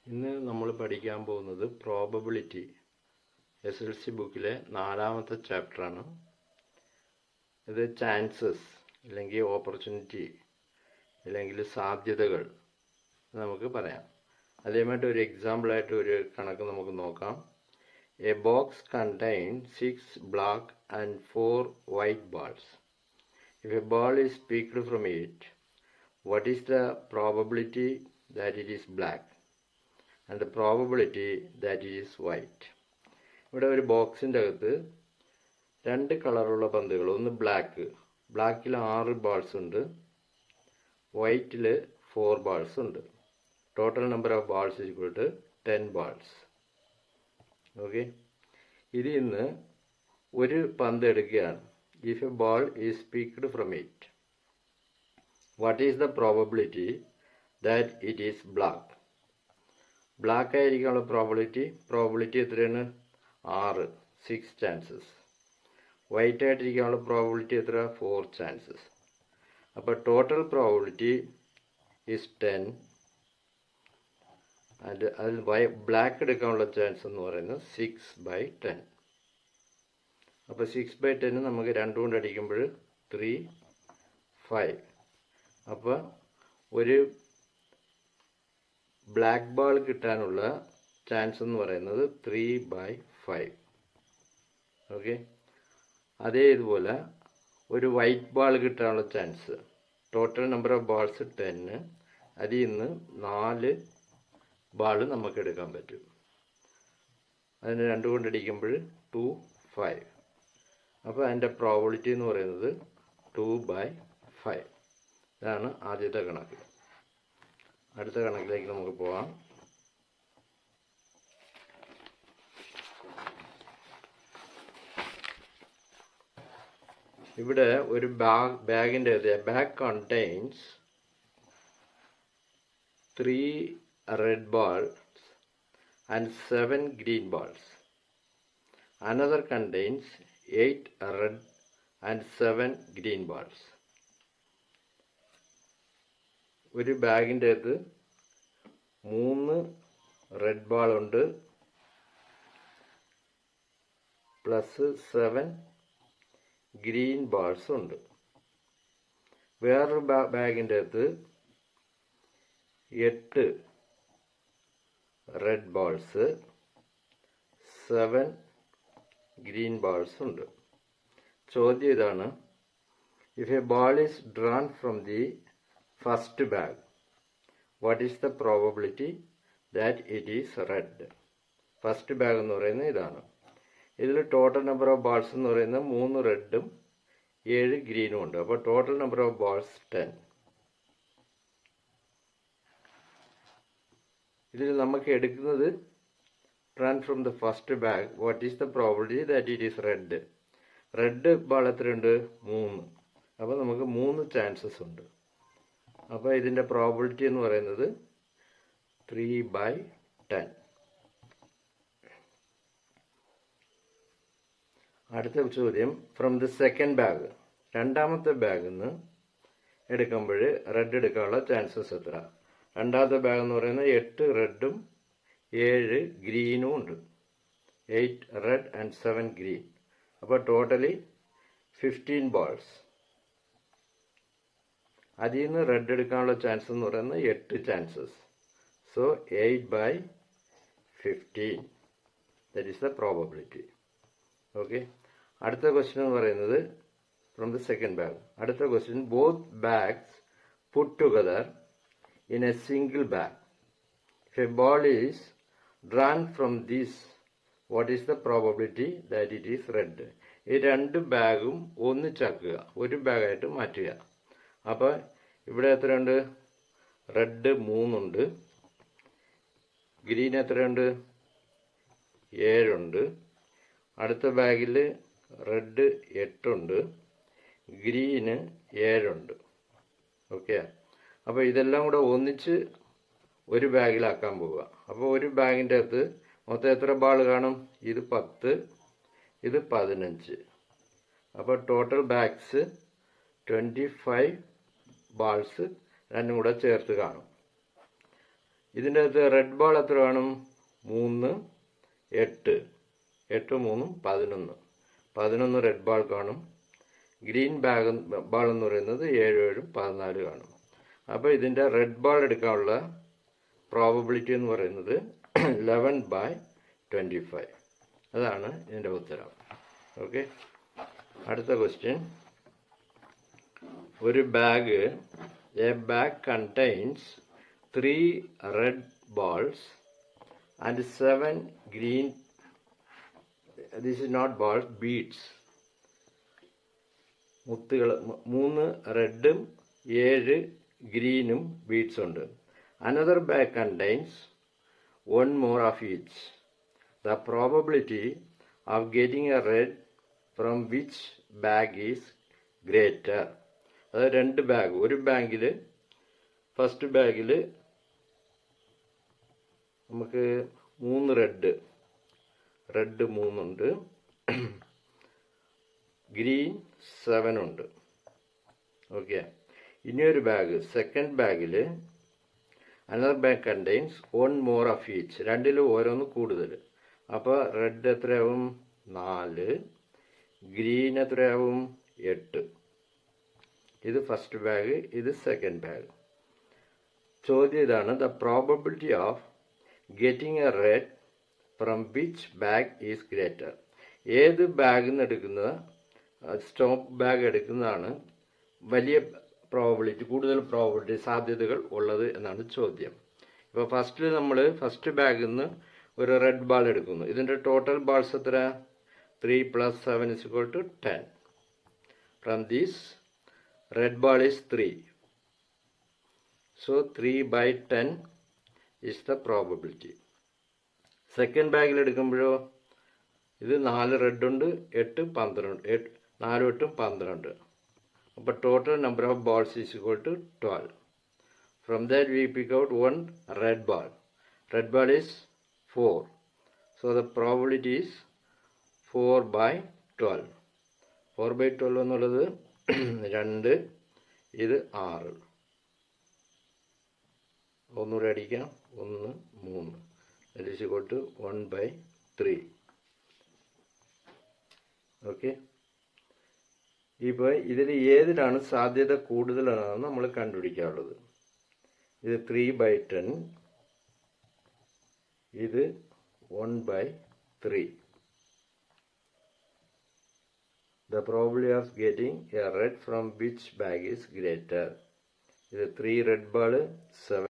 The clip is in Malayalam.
ഇന്ന് നമ്മൾ പഠിക്കാൻ പോകുന്നത് പ്രോബബിലിറ്റി SLC ബുക്കിലെ 4ാമത്തെ ചാപ്റ്ററാണ്. ഇത് ചാൻസസ് അല്ലെങ്കിൽ ഓപ്പർച്യൂണിറ്റി അല്ലെങ്കിൽ സാധ്യതകൾ നമുക്ക് പറയാം. അതേമായിട്ട് ഒരു എക്സാമ്പിളായിട്ട് ഒരു കണക്ക് നമുക്ക് നോക്കാം. A box contain 6 black and 4 white balls. If a ball is picked from it, what is the probability that it is black and the probability that it is white? ഇവിടെ ഒരു ബോക്സിൻ്റെ അകത്ത് 2 കളറുള്ള പന്തുകൾ, ഒന്ന് ബ്ലാക്കിൽ 6 ബാൾസ് ഉണ്ട്, വൈറ്റിൽ 4 ബാൾസ് ഉണ്ട്. Total number of balls is equal to 10 balls. Okay, ഇതിൽ നിന്ന് ഒരു പന്ത് എടുക്കുകയാണ്. If a ball is picked from it, what is the probability that it is black? Black ആയിരിക്കാനുള്ള പ്രോബബിലിറ്റി എത്രയാണ്? 6 ചാൻസസ്. വൈറ്റ് ആയിട്ടിരിക്കാനുള്ള പ്രോബബിലിറ്റി എത്ര? 4 ചാൻസസ്. അപ്പോൾ ടോട്ടൽ പ്രോബബിലിറ്റി ഈസ് 10 ആൻഡ് അതിൽ ബ്ലാക്ക് എടുക്കാനുള്ള ചാൻസ് എന്ന് പറയുന്നത് 6/10. അപ്പോൾ 6/10 നമുക്ക് 2 കൊണ്ട് അടിക്കുമ്പോൾ 3, 5. അപ്പോൾ ഒരു ബ്ലാക്ക് ബാൾ കിട്ടാനുള്ള ചാൻസ് എന്ന് പറയുന്നത് 3/5. ഓക്കെ, അതേ ഇതുപോലെ ഒരു വൈറ്റ് ബാൾ കിട്ടാനുള്ള chance, total number of balls 10, അതിൽ നിന്ന് 4 ബാൾ നമുക്ക് എടുക്കാൻ പറ്റും. അതിന് 2 കൊണ്ട് അടിക്കുമ്പോൾ 2, 5. അപ്പോൾ അതിൻ്റെ പ്രോബിലിറ്റി എന്ന് പറയുന്നത് 2/5. ഇതാണ് ആദ്യത്തെ കണക്ക്. അടുത്ത കണക്കിലേക്ക് നമുക്ക് പോകാം. ഇവിടെ ഒരു ബാഗിൻ്റെ bag contains 3 red balls and 7 green balls. Another contains 8 red and 7 green balls. ഒരു ബാഗിൻ്റെ അകത്ത് 3 റെഡ് ബാൾ ഉണ്ട്, പ്ലസ് 7 ഗ്രീൻ ബാൾസ് ഉണ്ട്. വേറൊരു ബാഗിൻ്റെ അകത്ത് 8 റെഡ് ബാൾസ്, 7 ഗ്രീൻ ബാൾസ് ഉണ്ട്. ചോദ്യം ഇതാണ്: if a ball is drawn from the first bag, what is the probability that it is red? First bag എന്ന് പറയുന്നത് ഇതാണ്. ഇതിൽ ടോട്ടൽ നമ്പർ ഓഫ് ബാൾസ് എന്ന് പറയുന്നത് 3 റെഡും 7 ഗ്രീനും ഉണ്ട്. അപ്പോൾ ടോട്ടൽ നമ്പർ ഓഫ് ബാൾസ് 10. ഇതിൽ നമുക്ക് എടുക്കുന്നത് drawn from the first bag, what is the probability that it is red? Red ball എത്രയുണ്ട്? 3. അപ്പോൾ നമുക്ക് 3 ചാൻസസ് ഉണ്ട്. അപ്പോൾ ഇതിൻ്റെ പ്രോബിലിറ്റി എന്ന് പറയുന്നത് 3/10. അടുത്ത ചോദ്യം, ഫ്രം ദി സെക്കൻഡ് ബാഗ്, രണ്ടാമത്തെ ബാഗിൽ നിന്ന് എടുക്കുമ്പോൾ റെഡ് എടുക്കാനുള്ള ചാൻസസ് എത്ര? രണ്ടാമത്തെ ബാഗ് എന്ന് പറയുന്നത് 8 റെഡും 7 ഗ്രീനും ഉണ്ട്. 8 റെഡ് ആൻഡ് 7 ഗ്രീൻ. അപ്പോൾ ടോട്ടലി 15 ബാൾസ്. അതിൽ നിന്ന് റെഡ് എടുക്കാനുള്ള ചാൻസ് എന്ന് പറയുന്നത് 8 chances. So 8/15. That is the probability. Okay, അടുത്ത ക്വസ്റ്റ്യൻ എന്ന് പറയുന്നത് ഫ്രം ദ സെക്കൻഡ് ബാഗ്. അടുത്ത question, both bags puttu together in a single bag. If a ball is drawn from this, what is the probability that it is red? ഈ 2 ബാഗും ഒന്നിച്ചാക്കുക, ഒരു ബാഗായിട്ട് മാറ്റുക. അപ്പോൾ ഇവിടെ എത്രയുണ്ട്? റെഡ് 3 ഉണ്ട്, ഗ്രീൻ എത്രയുണ്ട്? 7 ഉണ്ട്. അടുത്ത ബാഗിൽ റെഡ് 8 ഉണ്ട്, ഗ്രീന് 7 ഉണ്ട്. ഓക്കെ, അപ്പോൾ ഇതെല്ലാം കൂടെ ഒന്നിച്ച് ഒരു ബാഗിലാക്കാൻ പോവുക. അപ്പോൾ ഒരു ബാഗിൻ്റെ അകത്ത് മൊത്തം എത്ര ബാൾ കാണും? ഇത് 10, ഇത് 15. അപ്പോൾ ടോട്ടൽ ബാഗ്സ് 25 ബാൾസ് രണ്ടും കൂടെ ചേർത്ത് കാണും. ഇതിൻ്റെ അകത്ത് റെഡ് ബാൾ എത്ര വേണം? 3, 8. 8, 3, 11. 11 റെഡ് ബാൾ കാണും. ഗ്രീൻ ബാൾ എന്ന് പറയുന്നത് 7, 7, 14 കാണും. അപ്പോൾ ഇതിൻ്റെ റെഡ് ബാൾ എടുക്കാനുള്ള പ്രോബബിലിറ്റി എന്ന് പറയുന്നത് 11/25. അതാണ് ഇതിൻ്റെ ഉത്തരം. ഓക്കെ, അടുത്ത ക്വസ്റ്റ്യൻ. ഒരു bag, a bag contains 3 red balls and 7 green, this is not balls, beads. മുത്തുകൾ 3 റെഡും 7 ഗ്രീനും ബീഡ്സ് ഉണ്ട്. Another bag contains 1 more of each. The probability of getting a red from which bag is greater? അത് 2 ബാഗ്, ഒരു ബാഗിൽ, ഫസ്റ്റ് ബാഗിൽ നമുക്ക് 3 റെഡ് 3 ഉണ്ട്, ഗ്രീൻ 7 ഉണ്ട്. ഓക്കെ, ഇനിയൊരു ബാഗ്, സെക്കൻഡ് ബാഗിൽ another bag contains 1 more of each. രണ്ടിലും ഓരോന്ന് കൂടുതൽ. അപ്പോൾ റെഡ് എത്രയാവും? 4. ഗ്രീൻ എത്രയാവും? 8. ഇത് ഫസ്റ്റ് ബാഗ്, ഇത് സെക്കൻഡ് ബാഗ്. ചോദ്യം ഇതാണ്: the probability of getting A red from which bag is greater? ഏത് ബാഗിൽ നിന്ന് എടുക്കുന്ന, സ്റ്റോപ്പ് ബാഗ് എടുക്കുന്നതാണ് വലിയ പ്രോബബിലിറ്റി, കൂടുതൽ പ്രോബബിലിറ്റി, സാധ്യതകൾ ഉള്ളത് എന്നാണ് ചോദ്യം. ഇപ്പോൾ ഫസ്റ്റ് ബാഗിൽ നിന്ന് ഒരു റെഡ് ബാൾ എടുക്കുന്നു. ഇതിൻ്റെ ടോട്ടൽ ബാൾസ് എത്ര? 3 + 7 = 10. From these red ball is 3. So 3/10 is the probability. Second ബാഗിൽ എടുക്കുമ്പോഴോ ഇത് 4 റെഡ് ഉണ്ട്, 8, 12. 4, 8, 12. അപ്പോൾ total number of balls is equal to 12. From that we pick out 1 red ball. Red ball is 4. So the probability is 4/12. 4/12 എന്നുള്ളത് 2, ഇത് 6. ഒന്നുകൂടെ അടിക്കാം. 1, 3. that is equal to 1/3. Okay, ഇപ്പോൾ ഇതിൽ ഏതിനാണ് സാധ്യത കൂടുതലെന്നാണ് നമ്മൾ കണ്ടുപിടിക്കാനുള്ളത്. ഇത് 3/10, ഇത് 1/3. The probability of getting a red from which bag is greater? ഇത് 3 red ball, 7